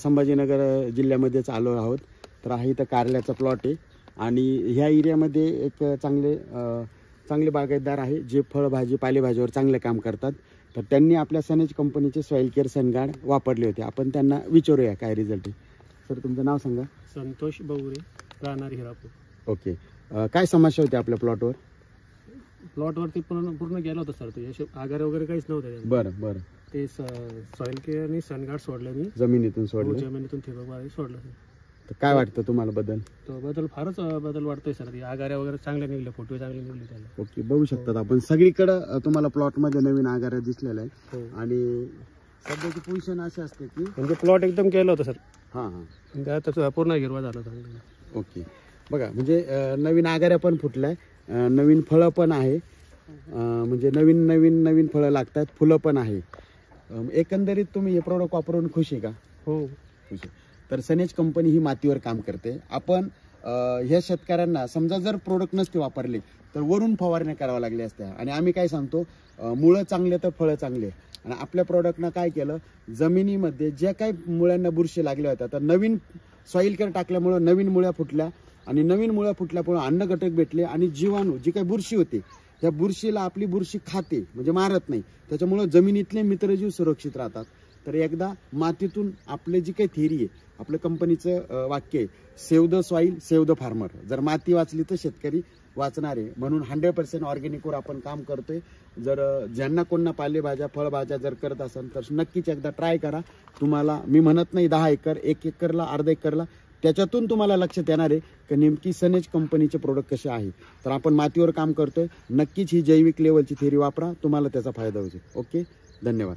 संभाजीनगर जिल्ह्यामध्येच आलो आहोत. तर हा इथं कारल्याचा प्लॉट आहे आणि ह्या एरियामध्ये एक चांगले बागायतदार आहे जे फळभाजी पालेभाजीवर चांगले काम करतात. तर त्यांनी आपल्या सनेज कंपनीचे सॉइल केअर सनगार्ड वापरले होते. आपण त्यांना विचारूया काय रिझल्ट आहे. सर तुमचं नाव सांगा. संतोष बौरे, राहणार हिरापूर. ओके. काय समस्या होती आपल्या प्लॉटवर? प्लॉटवरती पूर्ण गेलं होतं सर. ते आगार वगैरे काहीच नव्हतं. बरं बरं. ते सॉइल केअर आणि सनगार्ड सोडलं मी. जमिनीतून सोडलं? जमिनीतून ठिबक बारी सोडलं. तर काय वाटतं तुम्हाला बदल? तो बदल फारच बदल वाटतोय सर. ते आगाऱ्या वगैरे चांगले निघले, फोटो चांगले निघले त्याला. ओके. बघू शकतात आपण सगळीकडे तुम्हाला प्लॉटमध्ये नवीन आगारा दिसलेला आहे. आणि सध्याची पोझिशन अशी असते की म्हणजे प्लॉट एकदम केलं होतं सर. हां हां. म्हणजे आता पूर्ण हिरवा झाला चांगला. ओके. बघा म्हणजे नवीन आगाऱ्या पण फुटलाय, नवीन फळं पण आहे. म्हणजे नवीन फळं लागतात, फुलं पण आहे. एकंदरीत तुम्ही हे प्रोडक्ट वापरून खुश आहे का? हो खुश आहे. तर सनेज कंपनी ही मातीवर काम करते. आपण ह्या शेतकऱ्यांना समजा जर प्रोडक्ट नसते वापरले तर वरून फवारण्या कराव्या लागल्या असत्या. आणि आम्ही काय सांगतो, मुळं चांगले तर फळं चांगले. आणि आपल्या प्रोडक्टनं काय केलं, जमिनीमध्ये ज्या काही मुळ्यांना बुरशी लागल्या होत्या तर नवीन सॉइल केअर टाकल्यामुळं नवीन मुळ्या फुटल्या. आणि नवीन मुळ्या फुटल्यामुळे अन्नघटक भेटले आणि जीवाणू जी काही बुरशी होती त्या बुरशीला आपली बुरशी खाते, म्हणजे मारत नाही. त्याच्यामुळं जमिनीतले मित्रजीव सुरक्षित राहतात. तर एकदा मातीतून आपले जी काही थिअरी आहे, आपल्या कंपनीचं वाक्य आहे, save the soil save the farmer. जर माती वाचली तर शेतकरी वाचणार आहे. म्हणून 100% ऑर्गॅनिकवर आपण काम करतोय. जर ज्यांना कोणा पालेभाज्या फळभाज्या जर करत असाल तर नक्कीच एकदा ट्राय करा. तुम्हाला मी म्हणत नाही 10 एकर, 1 एकरला, अर्धा एकरला, त्याच्यातून तुम्हाला लक्षात येणार आहे की नेमकी सनेज कंपनीचे प्रोडक्ट कसे आहे. तर आपण मातीवर काम करतोय. नक्कीच ही जैविक लेवलची थिअरी वापरा, तुम्हाला त्याचा फायदा होईल. ओके, धन्यवाद.